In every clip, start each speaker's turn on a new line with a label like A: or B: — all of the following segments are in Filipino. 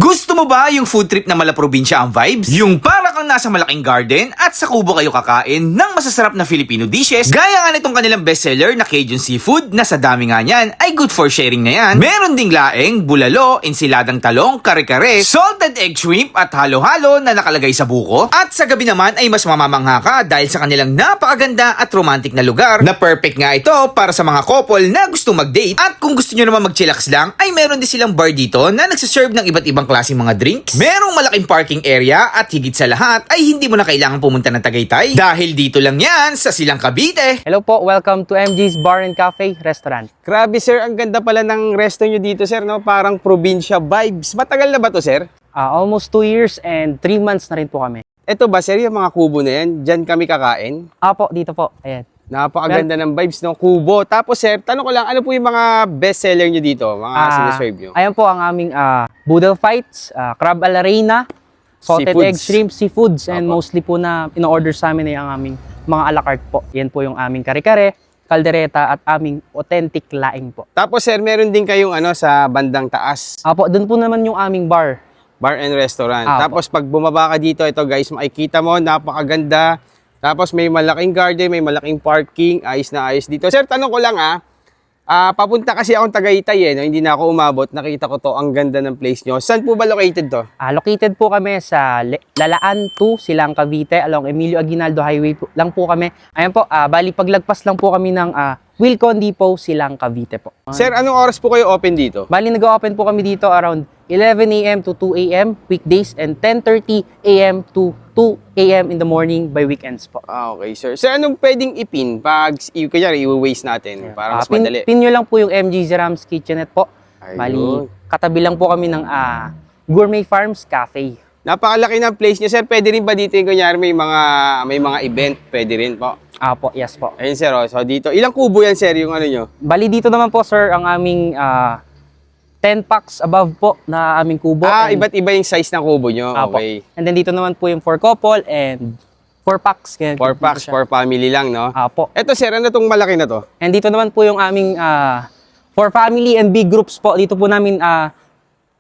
A: Gusto mo ba yung food trip na mala-probinsya ang vibes? Yung para kang nasa malaking garden at sa kubo kayo kakain ng masasarap na Filipino dishes gaya nga nitong kanilang bestseller na Cajun Seafood na sa dami nga niyan ay good for sharing na yan. Meron ding laeng, bulalo, ensiladang talong, kare-kare, salted egg shrimp at halo-halo na nakalagay sa buko. At sa gabi naman ay mas mamamangha ka dahil sa kanilang napakaganda at romantic na lugar na perfect nga ito para sa mga couple na gustong mag-date. At kung gusto nyo naman mag-chillax lang ay meron din silang bar dito na nagsaserve ng iba't ibang klaseng mga drinks. Merong malaking parking area at higit sa lahat ay hindi mo na kailangan pumunta ng Tagaytay dahil dito lang yan sa Silang Cavite.
B: Hello po, welcome to MG's Bar and Cafe Restaurant.
C: Grabe sir, ang ganda pala ng resto nyo dito sir, no? Parang probinsya vibes. Matagal na ba to sir?
B: Almost 2 years and 3 months na rin po kami.
C: Ito ba sir, yung mga kubo na yan, dyan kami kakain?
B: Po, dito po. Ayan.
C: Napakaganda ng vibes ng kubo. Tapos sir, tanong ko lang, ano po yung mga best seller nyo dito? Mga sinaserve nyo?
B: Ayan po ang aming boodle fights, crab a la reina, salted
C: Seafoods.
B: egg shrimp, seafoods, and
C: Apo.
B: mostly po na in-order sa amin ay ang aming mga a la carte po. Yan po yung aming kare-kare, kaldereta at aming authentic laing po.
C: Tapos sir, meron din kayong ano sa bandang taas,
B: Po, dun po naman yung aming bar.
C: bar and restaurant.
B: Apo.
C: Tapos pag bumaba ka dito, ito guys, makikita mo, napakaganda. Tapos may malaking garden, may malaking parking, ayos na ayos dito. Sir, tanong ko lang papunta kasi akong Tagaytay no? Hindi na ako umabot, nakita ko to, ang ganda ng place nyo. Saan po ba located to?
B: Located po kami sa Lalaan 2, Silang Cavite, along Emilio Aguinaldo Highway po, lang po kami. Ayan po, bali paglagpas lang po kami ng Wilcon Depot, Silang Cavite po.
C: Sir, anong oras po kayo open dito?
B: Bali nag-open po kami dito around 11 a.m. to 2 a.m. weekdays and 10:30 a.m. to 2 a.m. in the morning by weekends po.
C: Okay, sir. Sir, anong pwedeng ipin pag kunyari i-waste natin para mas madali?
B: Pin nyo lang po yung MG Zeram's Kitchenette po.
C: Ayun.
B: Bali, katabi lang po kami ng Gourmet Farms Cafe.
C: Napakalaki ng place niyo, sir. Pwede rin ba dito yung kunyari may mga event? Pwede rin po.
B: Po, yes po.
C: Ayun, sir. So, dito. Ilang kubo yan, sir, yung ano nyo?
B: Bali dito naman po sir ang aming 10 packs above po na aming kubo. And,
C: Iba't iba yung size ng kubo nyo.
B: po.
C: Okay.
B: And then dito naman po yung 4 couple and 4 packs.
C: 4 packs, 4 family lang, no?
B: Po.
C: Eto, sir, ano tong malaki na to?
B: And dito naman po yung aming for family and big groups po. Dito po namin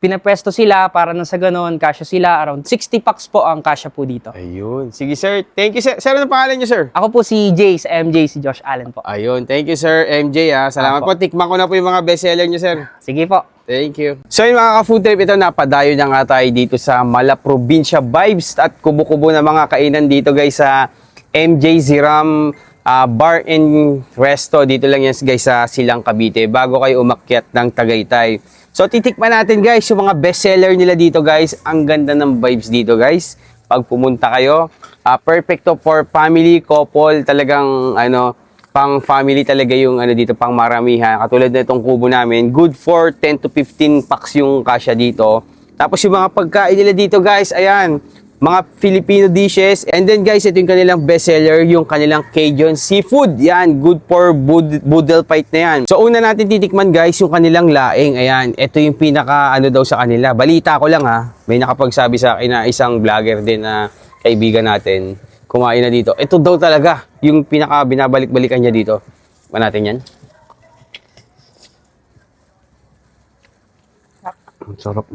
B: pinapwesto sila para nang sa ganon, kasya sila. Around 60 packs po ang kasya po dito.
C: Ayun. Sige, sir. Thank you, sir. Sir, ano pangalan nyo, sir?
B: Ako po si Jay, sa MJ, si Josh Allen po.
C: Ayun. Thank you, sir. MJ, Salamat
B: Apo.
C: po. Tikman ko na po yung mga bestseller nyo, sir.
B: Sige po.
C: Thank you. So yung mga ka-food trip, ito napadayo na nga tayo dito sa Mala Probinsya Vibes at kubo-kubo na mga kainan dito guys sa MJ Zeram Bar and Resto. Dito lang yan guys sa Silang Cavite bago kayo umakyat ng Tagaytay. So titikman natin guys yung mga bestseller nila dito guys. Ang ganda ng vibes dito guys. Pag pumunta kayo, perfecto for family, couple, talagang pang family talaga yung dito, pang maramihan. Katulad na itong kubo namin, good for 10 to 15 packs yung kasya dito. Tapos yung mga pagkain nila dito guys, ayan, mga Filipino dishes. And then guys, ito yung kanilang bestseller, yung kanilang Cajun Seafood. Yan, good for boodle fight na yan. So una natin titikman guys, yung kanilang laing. Ayan, ito yung pinaka daw sa kanila. Balita ko lang may nakapagsabi sa akin na isang vlogger din na kaibigan natin. Kumain na dito. Ito daw talaga yung pinaka binabalik-balikan niya dito. Ba natin yan? Ang sarap.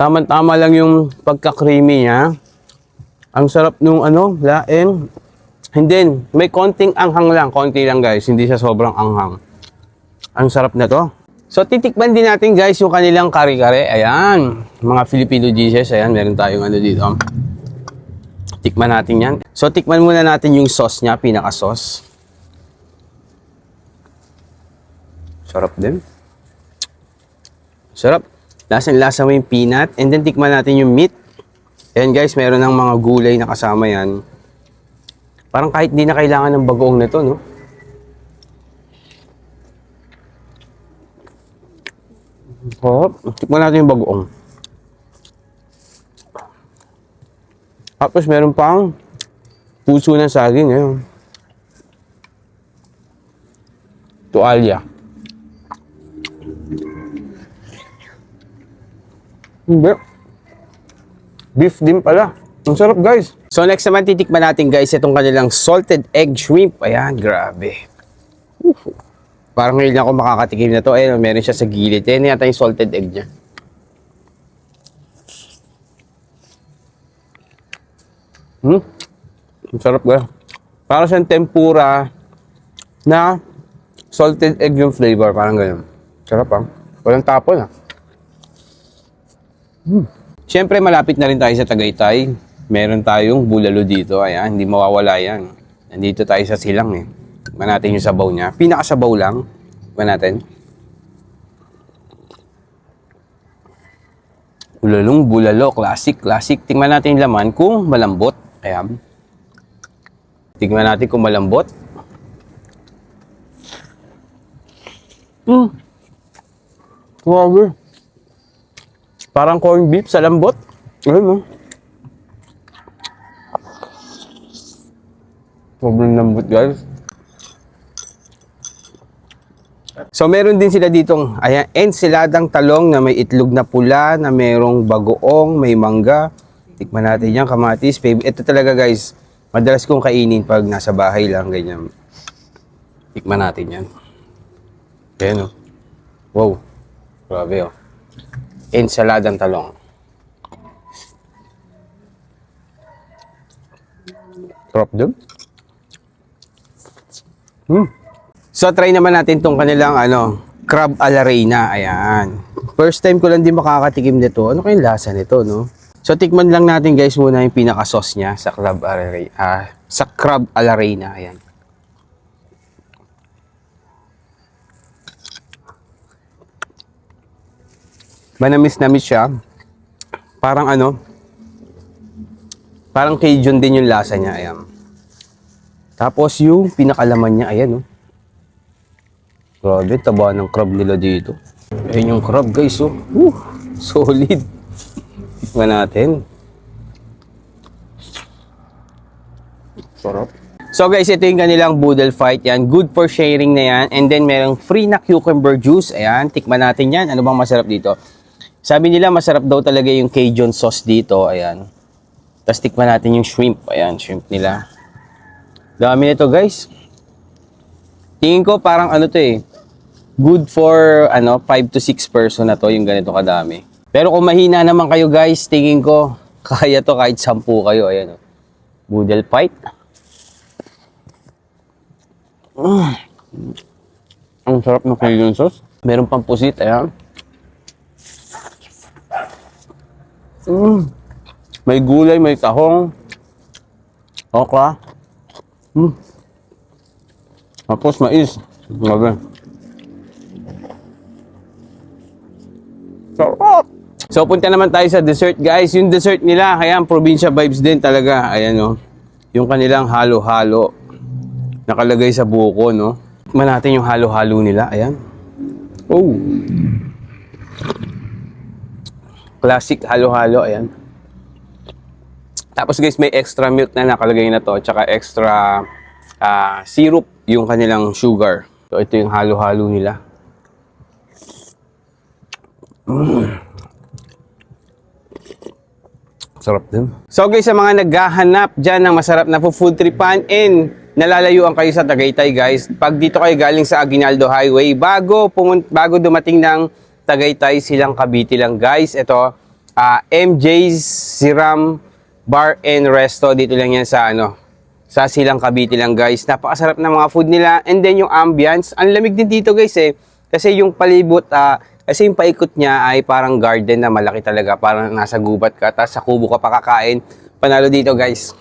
C: Tama-tama lang yung pagka-creamy niya. Ang sarap nung laing. And then, may konting anghang lang. Konti lang guys. Hindi siya sobrang anghang. Ang sarap na to. So, titikman din natin guys yung kanilang kare-kare. Ayan. Mga Filipino dishes. Ayan, meron tayong dito. Tikman natin yan. So, tikman muna natin yung sauce niya, pinaka-sauce. Sarap din. Sarap. Lasang-lasa mo yung peanut. And then, tikman natin yung meat. Ayan guys, meron ng mga gulay na kasama yan. Parang kahit di na kailangan ng bagoong na to, no? Sarap. Tikman natin yung bagoong. Tapos meron pang puso ng saging ngayon. Tuwalya. Hindi. Beef din pala. Ang sarap guys. So next naman titikman natin guys itong kanilang salted egg shrimp. Ayan, grabe. Parang ngayon ako makakatikim na to. Ayun, meron siya sa gilid. Ayan yata yung salted egg niya. Ang sarap guys. Para siyang tempura na salted egg yung flavor. Parang ganyan. Sarap Walang tapon Siyempre malapit na rin tayo sa Tagaytay. Meron tayong bulalo dito. Ayan, hindi mawawala yan. Nandito tayo sa silang Tingnan natin yung sabaw niya. Pinakasabaw lang. Tingnan natin. Bulalong bulalo. Classic. Tingnan natin yung laman kung malambot. Ayan. Tingnan natin kung malambot. Grabe. Parang corned beef sa lambot. Ayun Sobrang lambot guys. So meron din sila ditong ensiladang talong na may itlog na pula, na merong bagoong, may mangga. Tikman natin yan, kamatis. Ito talaga guys, madalas kong kainin pag nasa bahay lang, ganyan. Tikman natin yan. Ayan Wow. Grabe Ensaladang talong. Sarap din. So try naman natin tong kanilang crab a la reina. Ayan. First time ko lang din makakatikim nito. Ano kayong lasa nito, no? So tikman lang natin guys muna yung pinaka-sauce niya sa crab a la reina. Sa crab a la reina. Ayan. Manamis-namis siya. Parang parang Cajun din yung lasa niya. Ayan. Tapos yung pinakalaman niya, ayan Grabe, taba ng crab nila dito. Ayan yung crab guys, solid. Tingnan natin. Sarap. So guys, ito yung kanilang boodle fight. Yan, good for sharing na yan. And then merong free na cucumber juice. Ayan, tikman natin yan. Ano bang masarap dito? Sabi nila masarap daw talaga yung Cajun sauce dito. Ayan. Tapos tikman natin yung shrimp. Ayan, shrimp nila. Dami nito guys. Tingin ko parang good for 5 to 6 person na to yung ganito kadami. Pero kung mahina naman kayo guys, tingin ko kaya to kahit 10 kayo. Ayan Boodle fight. Ang sarap ng Cajun sauce. Meron pang pusit. Ayan. May gulay, may tahong. Okra. Tapos mais. Grabe. Sarap! So, punta naman tayo sa dessert, guys. Yung dessert nila, ayan, probinsya vibes din talaga. Ayan, yung kanilang halo-halo. Nakalagay sa buko, no? Tikman natin yung halo-halo nila. Ayan. Classic halo-halo. Ayan. Tapos, guys, may extra milk na nakalagay na to. Tsaka extra syrup yung kanilang sugar. So, ito yung halo-halo nila. Sarap din. So guys, sa mga naghahanap dyan ng masarap na food tripan and nalalayuan kayo sa Tagaytay guys, pag dito kayo galing sa Aguinaldo Highway, bago dumating ng Tagaytay, Silang Cavite lang guys. Ito, MJ's Ziram Bar and Resto. Dito lang yan sa sa Silang Cavite lang guys. Napakasarap ng mga food nila. And then yung ambience, ang lamig din dito guys kasi yung palibot, kasi yung paikot niya ay parang garden na malaki talaga. Parang nasa gubat ka, tapos sa kubo ka pa kakain. Panalo dito guys.